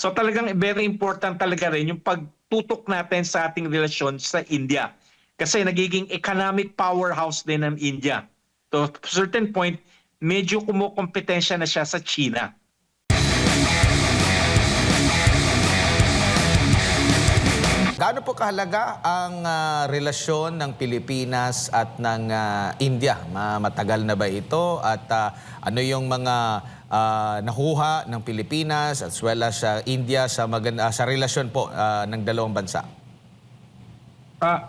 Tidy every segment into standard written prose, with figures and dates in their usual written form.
So talagang very important talaga rin yung pagtutok natin sa ating relasyon sa India. Kasi nagiging economic powerhouse din ng India. To a certain point, medyo kumukompetensya na siya sa China. Gaano po kahalaga ang relasyon ng Pilipinas at ng India? Matagal na ba ito? At ano yung mga nakuha ng Pilipinas as well as India sa relasyon po ng dalawang bansa?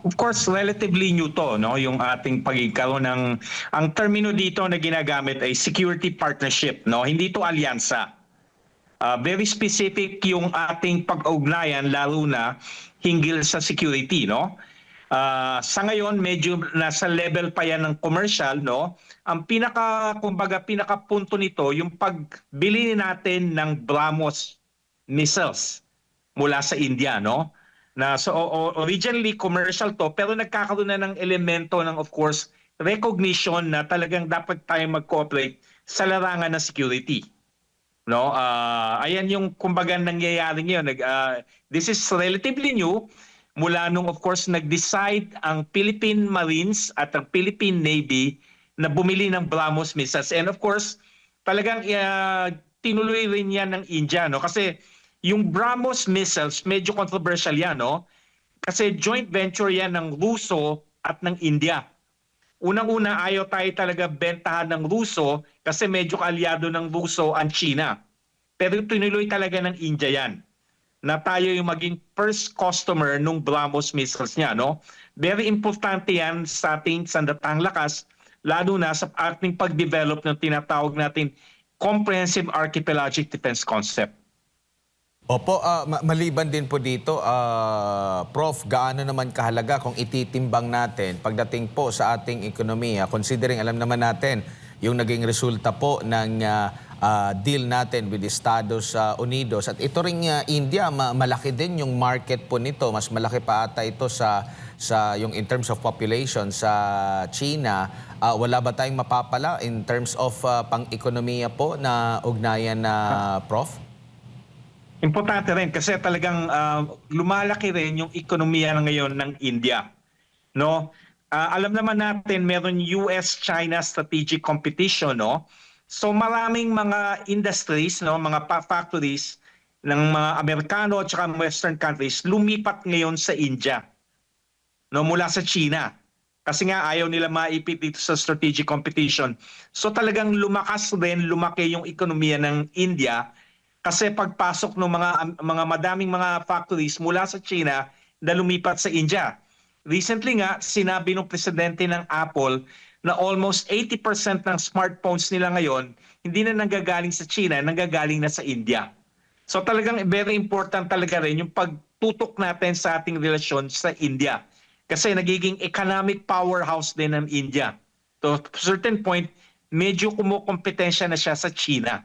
Of course, relatively new to, no? Yung ating pagkakaroon ng, ang termino dito na ginagamit ay security partnership, no? Hindi to alyansa. Very specific yung ating pag-ugnayan lalo na hinggil sa security, no? Sa ngayon medyo nasa level pa yan ng commercial, no? Ang kumbaga pinakapunto nito yung pagbili natin ng BrahMos missiles mula sa India, no? Originally commercial to pero nagkakaroon na ng elemento ng of course recognition na talagang dapat tayo mag-cooperate sa larangan ng security. No, ayan yung kumbaga nangyayari ngayon. This is relatively new mula nung of course nag-decide ang Philippine Marines at ang Philippine Navy na bumili ng BrahMos missiles. And of course, talagang tinuloy rin yan ng India, no? Kasi yung BrahMos missiles, medyo controversial yan, no? Kasi joint venture yan ng Ruso at ng India. Unang-una, ayaw tayo talaga bentahan ng Ruso kasi medyo kaalyado ng Ruso ang China. Pero tinuloy talaga ng India yan na tayo yung maging first customer nung BrahMos missiles niya, no? Very importante yan sa ating sandatahang lakas, lalo na sa ating pag-develop ng tinatawag natin Comprehensive Archipelagic Defense Concept. Opo, maliban din po dito, Prof, gaano naman kahalaga kung ititimbang natin pagdating po sa ating ekonomiya, considering alam naman natin yung naging resulta po ng deal natin with Estados Unidos. At ito ring India, malaki din yung market po nito. Mas malaki pa ata ito sa yung in terms of population sa China. Wala ba tayong mapapala in terms of pang-ekonomiya po na ugnayan na Prof? Importante rin kasi talagang lumalaki rin yung ekonomiya ngayon ng India, no? Alam naman natin meron US-China strategic competition, no? So maraming mga industries, no, mga factories ng mga Amerikano at saka Western countries lumipat ngayon sa India, no, mula sa China. Kasi nga ayaw nila maipit dito sa strategic competition. So talagang lumaki yung ekonomiya ng India. Kasi pagpasok ng mga madaming mga factories mula sa China na lumipat sa India. Recently nga, sinabi ng presidente ng Apple na almost 80% ng smartphones nila ngayon hindi na nanggagaling sa China, nanggagaling na sa India. So talagang very important talaga rin yung pagtutok natin sa ating relasyon sa India. Kasi nagiging economic powerhouse din ng India. To a certain point, medyo kumukompetensya na siya sa China.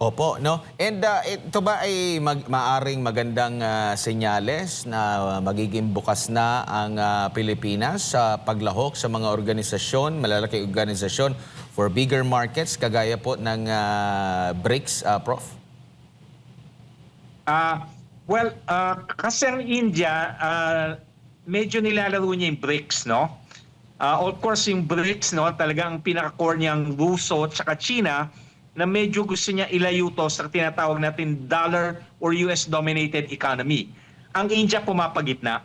Opo, no? And ito ba ay maaring magandang senyales na magiging bukas na ang Pilipinas sa paglahok sa mga organisasyon, malalaki organisasyon for bigger markets kagaya po ng BRICS, Prof? Kasi ang India, medyo nilalaro niya yung BRICS, no? Of course, yung BRICS, no, talagang pinaka-core niyang Ruso at saka China, na medyo gusto niya ilayo to sa tinatawag natin dollar or US-dominated economy. Ang India pumapagitna.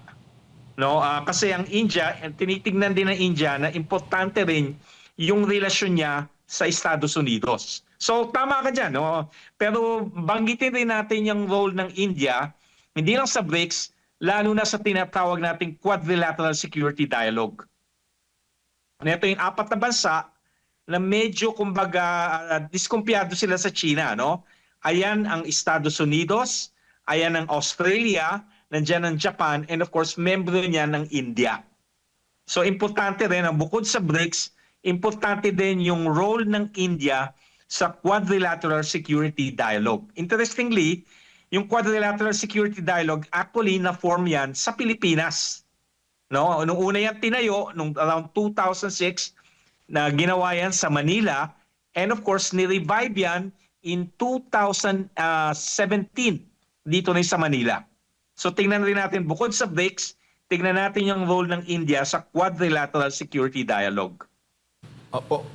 No? Kasi ang India, tinitingnan din ng India na importante rin yung relasyon niya sa Estados Unidos. So tama ka dyan. No? Pero banggitin rin natin yung role ng India, hindi lang sa BRICS, lalo na sa tinatawag nating Quadrilateral Security Dialogue. Ito yung apat na bansa na medyo kumbaga diskumpiyado sila sa China, no? Ayan ang Estados Unidos, ayan ang Australia, nandiyan ang Japan, and of course, membro niya ng India. So importante rin, bukod sa BRICS, importante din yung role ng India sa Quadrilateral Security Dialogue. Interestingly, yung Quadrilateral Security Dialogue, actually na-form yan sa Pilipinas. No? Nung una yan tinayo, nung around 2006, na ginawa yan sa Manila, and of course, ni-revive yan in 2017 dito rin sa Manila. So tingnan rin natin, bukod sa BRICS, tingnan natin yung role ng India sa Quadrilateral Security Dialogue.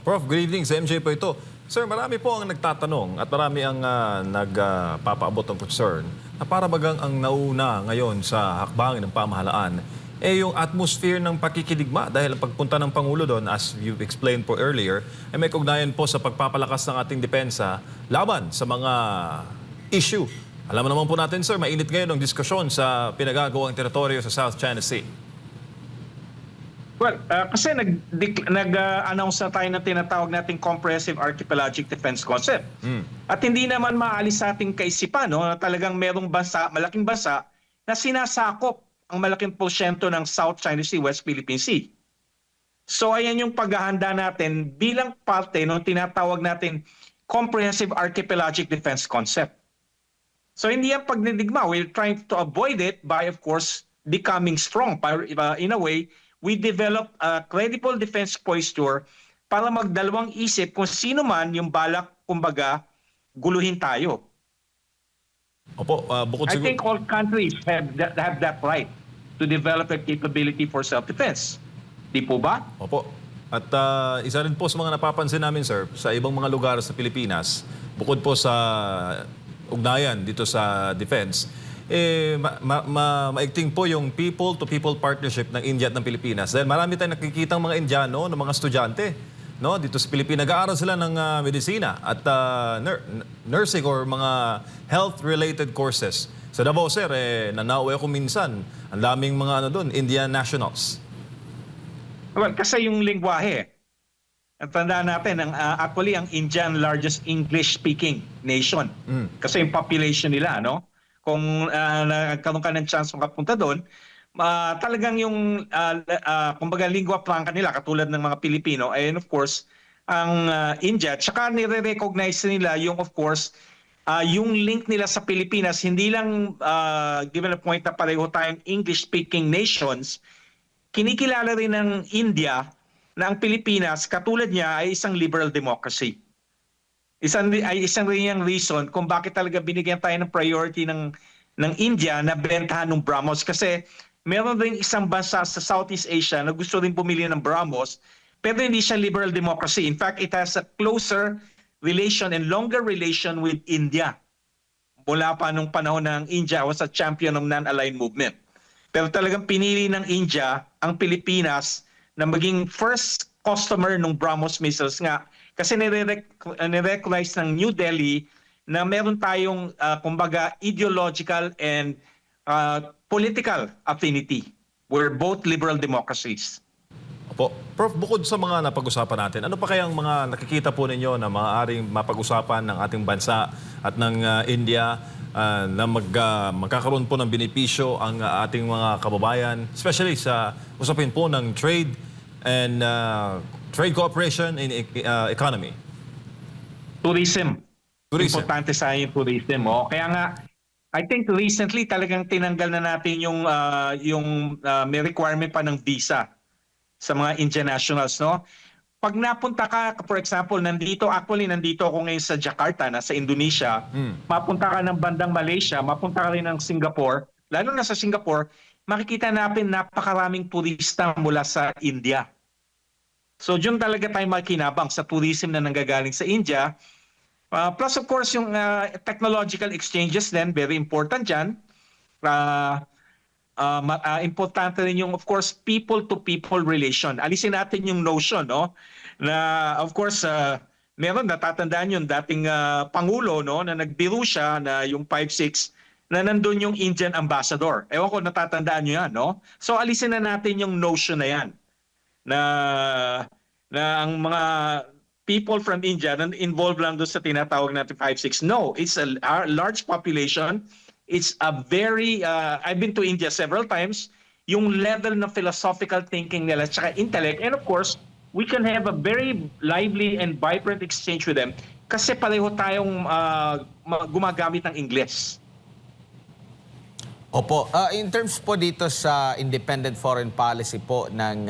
Prof, good evening. Sa MJ po ito. Sir, marami po ang nagtatanong at marami ang nagpapaabot ng concern na para bagang ang nauna ngayon sa hakbangin ng pamahalaan yung atmosphere ng pakikidigma dahil ang pagpunta ng Pangulo doon, as you explained po earlier, ay may kaugnayan po sa pagpapalakas ng ating depensa laban sa mga issue. Alam naman po natin, sir, mainit ngayon ang diskusyon sa pinagagawang teritoryo sa South China Sea. Well, kasi nag-announce na tayo ng tinatawag nating Comprehensive Archipelagic Defense Concept. At hindi naman maalis sa ating kaisipan, no, na talagang merong bansa, malaking bansa, na sinasakop ang malaking porsyento ng South China Sea, West Philippine Sea. So ayan yung paghahanda natin bilang parte ng tinatawag natin Comprehensive Archipelagic Defense Concept. So hindi yan pagnidigma. We're trying to avoid it by, of course, becoming strong. In a way, we develop a credible defense posture para magdalawang isip kung sino man yung balak, kumbaga, guluhin tayo. Opo, bukod I siguro... think all countries have that right to develop a capability for self-defense. Di po ba? Opo. At isa rin po sa mga napapansin namin, sir, sa ibang mga lugar sa Pilipinas, bukod po sa ugnayan dito sa defense, maigting po yung people-to-people partnership ng India at ng Pilipinas. Dahil marami tayong nakikitang mga Indiano, ng mga estudyante, no, dito sa Pilipinas. Nag-aaral sila ng medisina at nursing or mga health-related courses. Sa Davao, sir, nanauwi ako minsan. Ang daming mga Indian nationals. Well, kasi yung lingwahe, ang tandaan natin, actually, ang India ang largest English-speaking nation. Kasi yung population nila, no? Kung nagkaroon ka ng chance makapunta doon, talagang yung, kumbaga, lingua franca nila, katulad ng mga Pilipino, and of course, ang India. Tsaka nire-recognize nila yung, of course, yung link nila sa Pilipinas, hindi lang given a point na pareho tayong English-speaking nations, kinikilala rin ng India na ang Pilipinas, katulad niya, ay isang liberal democracy. Isang rin yung reason kung bakit talaga binigyan tayo ng priority ng India na bentahan ng BrahMos. Kasi meron rin isang bansa sa Southeast Asia na gusto rin bumili ng BrahMos, pero hindi siya liberal democracy. In fact, it has a closer relation and longer relation with India. Mula pa nung panahon ng India was a champion of non-aligned movement. Pero talagang pinili ng India ang Pilipinas na maging first customer ng BrahMos missiles nga kasi nire-recognize ng New Delhi na meron tayong kumbaga ideological and political affinity. We're both liberal democracies. Opo. Prof, bukod sa mga napag-usapan natin, ano pa kayang mga nakikita po ninyo na maaaring mapag-usapan ng ating bansa at ng India na magkakaroon po ng benepisyo ang ating mga kababayan, especially sa usapin po ng trade and trade cooperation in economy? Tourism. Tourism. Importante sa yung tourism. Kaya nga, I think recently talagang tinanggal na natin yung may requirement pa ng visa sa mga Indian nationals, no? Pag napunta ka, for example, nandito ako ngayon sa Jakarta, nasa Indonesia, mapunta ka ng bandang Malaysia, mapunta ka rin ng Singapore, lalo na sa Singapore, makikita natin napakaraming turista mula sa India. So, dyan talaga tayo makinabang sa tourism na nanggagaling sa India. Plus, of course, yung technological exchanges din, very important dyan. Importante rin yung, of course, people-to-people relation. Alisin natin yung notion, no? Na, of course, meron, natatandaan yung dating Pangulo, no? Na nagbiro siya na yung 5-6, na nandun yung Indian ambassador. Ewan ko, natatandaan nyo yan, no? So, alisin na natin yung notion na yan. Na ang mga people from India na involved lang doon sa tinatawag natin 5-6. No, it's a large population. It's a very, I've been to India several times, yung level ng philosophical thinking nila tsaka intellect. And of course, we can have a very lively and vibrant exchange with them kasi pareho tayong gumagamit ng Ingles. Opo. In terms po dito sa independent foreign policy po ng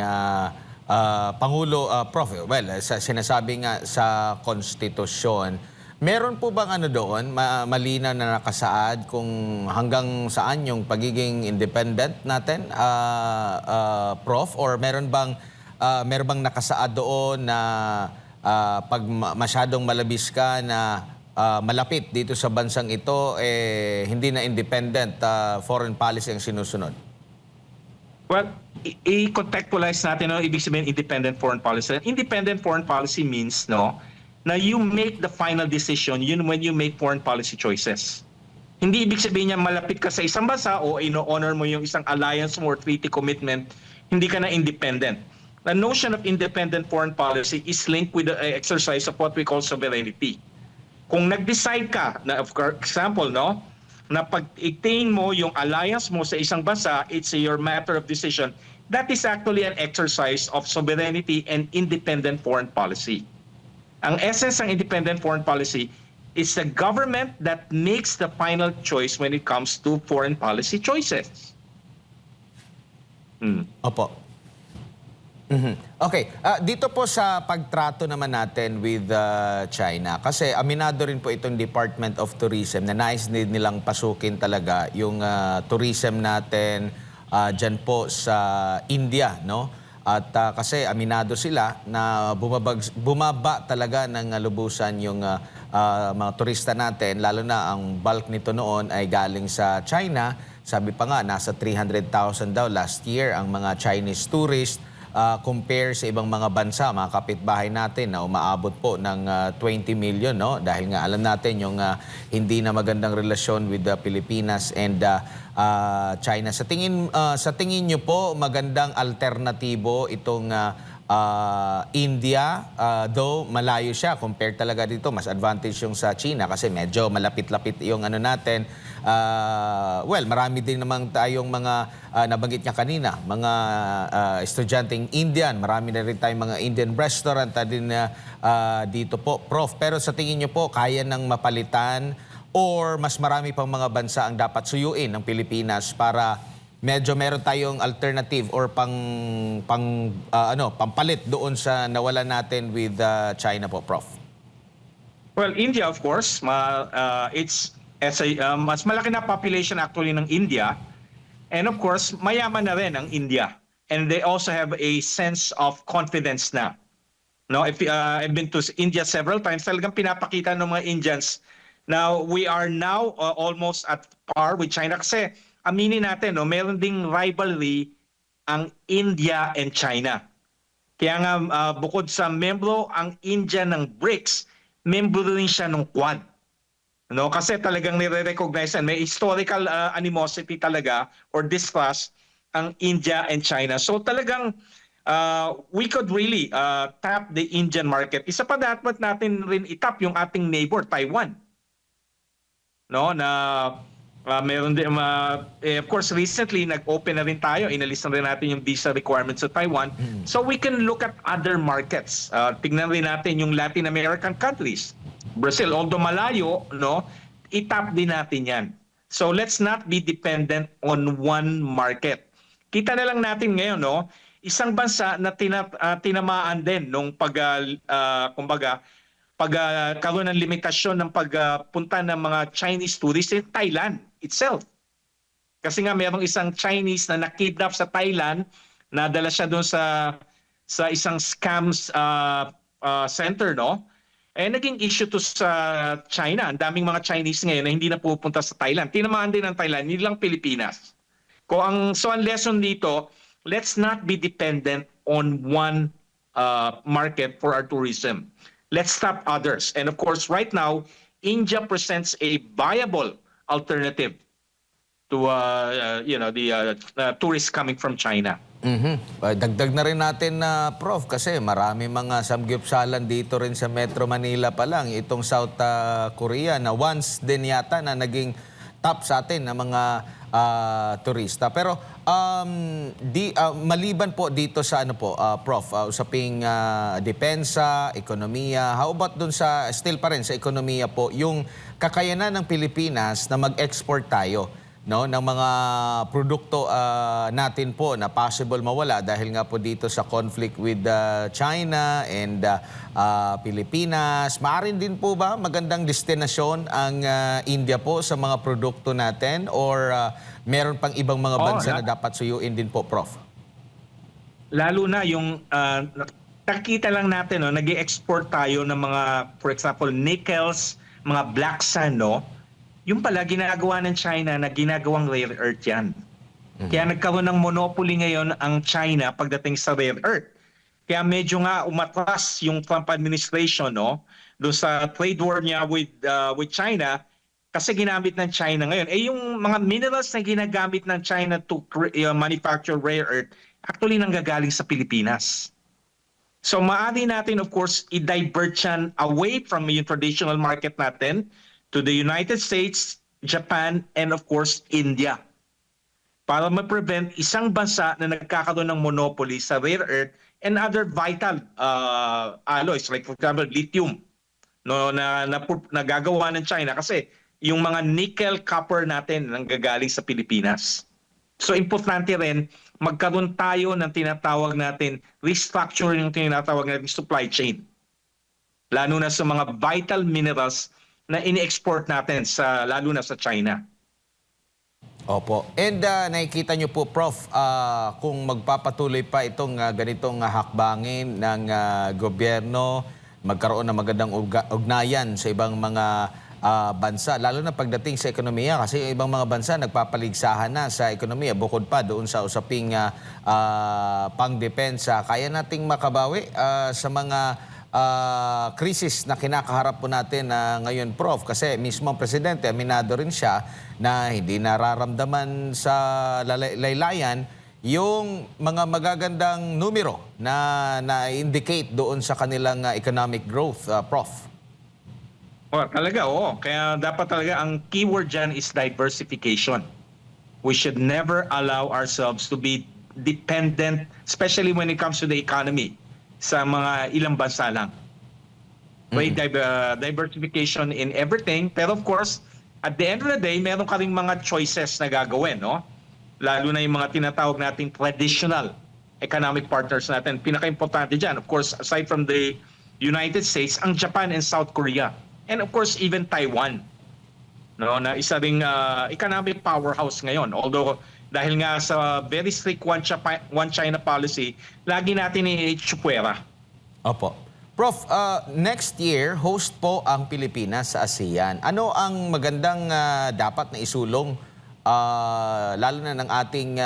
Pangulo, Prof, well, sinasabi nga sa konstitusyon, Meron po bang ano doon, malinaw na nakasaad kung hanggang saan yung pagiging independent natin, Prof? Or meron bang nakasaad doon na pag masyadong malabis ka na malapit dito sa bansang ito, hindi na independent foreign policy ang sinusunod? Well, i-contextualize natin, no, ibig sabihin independent foreign policy. Independent foreign policy means, no, na you make the final decision yun when you make foreign policy choices. Hindi ibig sabihin niya malapit ka sa isang bansa o ino-honor mo yung isang alliance mo or treaty commitment, hindi ka na independent. The notion of independent foreign policy is linked with the exercise of what we call sovereignty. Kung nag-decide ka, na for example, no, na pag-attain mo yung alliance mo sa isang bansa, it's your matter of decision, that is actually an exercise of sovereignty and independent foreign policy. Ang essence ng independent foreign policy is the government that makes the final choice when it comes to foreign policy choices. Opo. Okay, dito po sa pagtrato naman natin with China, kasi aminado rin po itong Department of Tourism na nais din nilang pasukin talaga yung tourism natin dyan po sa India, no? At kasi aminado sila na bumaba talaga ng lubusan yung mga turista natin, lalo na ang bulk nito noon ay galing sa China. Sabi pa nga, nasa 300,000 daw last year ang mga Chinese tourists. Compare sa ibang mga bansa, mga kapitbahay natin na umaabot po ng 20 million, no? Dahil nga alam natin yung hindi na magandang relasyon with the Pilipinas and China. Sa tingin niyo po magandang alternatibo itong India, though malayo siya compared talaga dito, mas advantage yung sa China kasi medyo malapit-lapit yung ano natin. Well, marami din naman tayong mga nabanggit niya kanina, mga estudyanteng Indian, marami na rin tayong mga Indian restaurant din dito po, Prof. Pero sa tingin niyo po, kaya nang mapalitan or mas marami pang mga bansa ang dapat suyuin ng Pilipinas para medyo meron tayong alternative or pampalit doon sa nawalan natin with China po, Prof? Well, India, of course, it's mas malaki na population actually ng India. And of course, mayaman na rin ang India. And they also have a sense of confidence na. No, if I've been to India several times, talagang pinapakita ng mga Indians. Now, we are now almost at par with China kasi aminin natin, no, meron ding rivalry ang India and China. Kaya nga bukod sa membro ang India ng BRICS, membro rin siya ng Quad. No, kasi talagang nire-recognize yan. May historical animosity talaga or distrust ang India and China. So talagang we could really tap the Indian market. Isa pa dapat natin rin itap yung ating neighbor, Taiwan. No, na meron din, of course, recently nag-open na rin tayo. Inalis na rin natin yung visa requirements sa Taiwan. So we can look at other markets. Tignan rin natin yung Latin American countries. Brazil, although malayo, no, itap din natin yan. So let's not be dependent on one market. Kita na lang natin ngayon, no, isang bansa na tinamaan din nung pagkaroon ng limitasyon ng pagpunta ng mga Chinese tourists in Thailand itself. Kasi nga mayroong isang Chinese na nakidnap sa Thailand, nadala siya doon sa isang scams center, no? Naging issue to sa China. Ang daming mga Chinese ngayon na hindi na pupunta sa Thailand. Tinamaan din ng Thailand, hindi lang Pilipinas. So ang lesson dito, let's not be dependent on one market for our tourism. Let's tap others. And of course, right now, India presents a viable alternative to the tourists coming from China. Dagdag na rin natin na Prof, kasi marami mga samgyupsalan dito rin sa Metro Manila pa lang. Itong South Korea na once din yata na naging top sa atin na mga turista. Pero maliban po dito sa ano po, Prof, usaping depensa, ekonomiya, how about dun sa, still pa rin sa ekonomiya po, yung kakayanan ng Pilipinas na mag-export tayo no, ng mga produkto natin po na possible mawala dahil nga po dito sa conflict with China and Pilipinas. Maaari din po ba magandang destinasyon ang India po sa mga produkto natin or meron pang ibang mga bansa na dapat suyuin din po, Prof? Lalo na yung nakikita lang natin, no, nag-export tayo ng mga, for example, nickels, mga black sand, no? Yung pala ginagawa ng China na ginagawang rare earth yan. Kaya nagkaroon ng monopoly ngayon ang China pagdating sa rare earth. Kaya medyo nga umatras yung Trump administration, no, doon sa trade war niya with China kasi ginamit ng China ngayon. Yung mga minerals na ginagamit ng China to manufacture rare earth actually nanggagaling sa Pilipinas. So maaari natin of course i-divert yan away from yung traditional market natin to the United States, Japan, and of course India. Para ma-prevent isang bansa na nagkakaroon ng monopoly sa rare earth and other vital alloys like for example lithium, no, na nagagawa ng China kasi yung mga nickel, copper natin nanggagaling sa Pilipinas. So importante rin magkaroon tayo ng tinatawag natin restructuring yung tinatawag natin supply chain. Lalo na sa mga vital minerals na ini-export natin lalo na sa China. Opo. And nakikita nyo po, Prof, kung magpapatuloy pa itong ganitong hakbangin ng gobyerno, magkaroon ng magandang ugnayan sa ibang mga bansa, lalo na pagdating sa ekonomiya kasi yung ibang mga bansa nagpapaligsahan na sa ekonomiya bukod pa doon sa usaping pangdepensa. Kaya nating makabawi sa mga krisis na kinakaharap po natin ngayon, Prof. Kasi mismo ang Presidente, aminado rin siya na hindi nararamdaman sa laylayan yung mga magagandang numero na indicate doon sa kanilang economic growth, Prof. Talaga, oo. Kaya dapat talaga ang keyword dyan is diversification. We should never allow ourselves to be dependent, especially when it comes to the economy, sa mga ilang bansa lang. Diversification in everything. Pero of course, at the end of the day, meron ka rin mga choices na gagawin, no? Lalo na yung mga tinatawag nating traditional economic partners natin. Pinaka-importante dyan, of course, aside from the United States, ang Japan and South Korea. And of course, even Taiwan. No, na isa ring economic powerhouse ngayon. Although, dahil nga sa very strict One China policy, lagi natin i-chupuera. Opo. Prof, next year, host po ang Pilipinas sa ASEAN. Ano ang magandang dapat na isulong, lalo na ng ating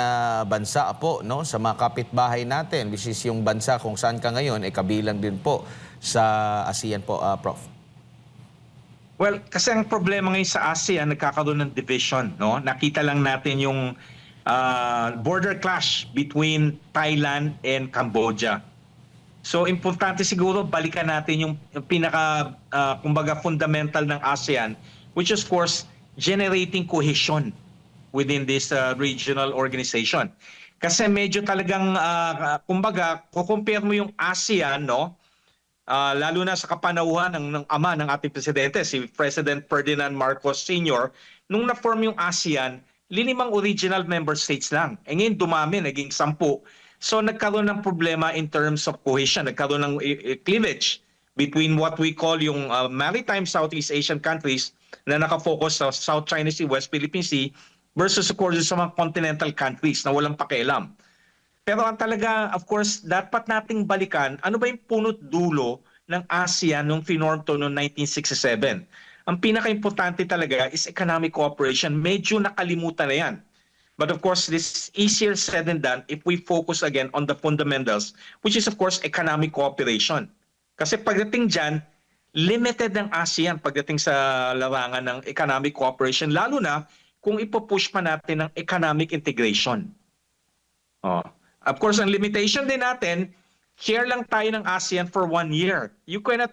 bansa po, no? Sa mga kapitbahay natin, which is yung bansa kung saan ka ngayon, kabilang din po sa ASEAN po, Prof. Well, kasi ang problema ngayon sa ASEAN, nagkakaroon ng division, no? Nakita lang natin yung border clash between Thailand and Cambodia. So importante siguro balikan natin yung pinaka kumbaga fundamental ng ASEAN, which is of course generating cohesion within this regional organization. Kasi medyo talagang kumbaga kukumpare mo yung ASEAN, no? Lalo na sa kapanahuan ng ama ng ating presidente, si President Ferdinand Marcos Sr., nung na-form yung ASEAN, 5 original member states lang. Ngayon dumami, naging 10. So nagkaroon ng problema in terms of cohesion. Nagkaroon ng cleavage between what we call yung maritime Southeast Asian countries na nakafocus sa South China Sea, West Philippine Sea versus of course sa mga continental countries na walang pakialam. Pero ang talaga, of course, dapat nating balikan, ano ba yung punot dulo ng ASEAN nung finorm to noong 1967? Ang pinaka-importante talaga is economic cooperation. Medyo nakalimutan na yan. But of course, this is easier said than done if we focus again on the fundamentals, which is of course economic cooperation. Kasi pagdating dyan, limited ng ASEAN pagdating sa larangan ng economic cooperation, lalo na kung ipopush pa natin ng economic integration. Of course, ang limitation din natin, share lang tayo ng ASEAN for 1 year. You can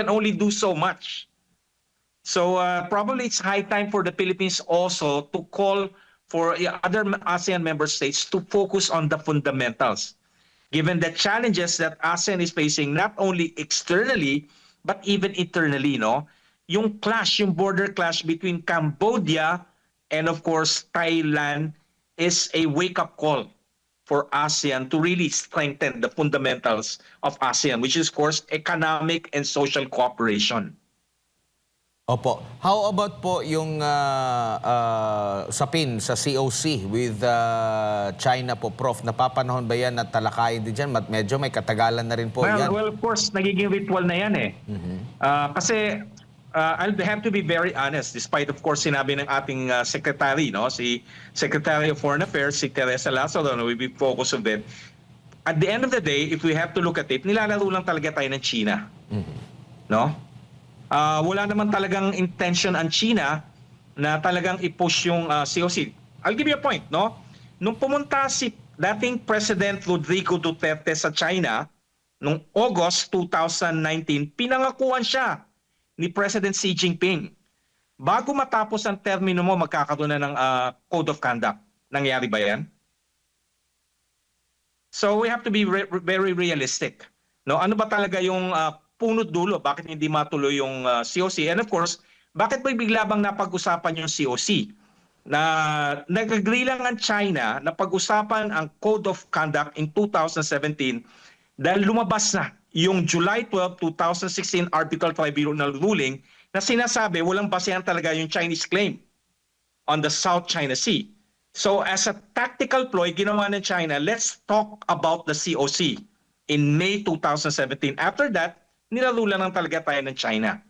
only do so much. So probably it's high time for the Philippines also to call for other ASEAN member states to focus on the fundamentals. Given the challenges that ASEAN is facing not only externally but even internally, no? Yung clash, yung border clash between Cambodia And of course, Thailand is a wake-up call for ASEAN to really strengthen the fundamentals of ASEAN, which is, of course, economic and social cooperation. Opo. How about po yung usapin sa COC with China po, Prof? Napapanahon ba yan na talakayin din dyan? Medyo may katagalan na rin po yan. Well, of course, nagiging ritual na yan eh. Kasi I'll have to be very honest, despite of course sinabi ng ating secretary, no, si Secretary of Foreign Affairs, si Teresa Lazaro, no, we be focused on it. At the end of the day, if we have to look at it, nilalaro lang talaga tayo ng China. No? Wala naman talagang intention ang China na talagang i-push yung COC. I'll give you a point, no? Nung pumunta si dating President Rodrigo Duterte sa China, nung August 2019, pinangakuan siya ni President Xi Jinping. Bago matapos ang termino mo, magkakaroon na ng Code of Conduct. Nangyari ba yan? So we have to be very realistic. No, ano ba talaga yung punot dulo? Bakit hindi matuloy yung COC? And of course, bakit ba bigla bang napag-usapan yung COC? Na nag-agree lang ang China na pag-usapan ang Code of Conduct in 2017 dahil lumabas na yung July 12, 2016 Arbitral Tribunal ruling na sinasabi walang basehan talaga yung Chinese claim on the South China Sea. So as a tactical ploy, ginawa ng China, let's talk about the COC in May 2017. After that, nilarulan ng talaga tayo ng China.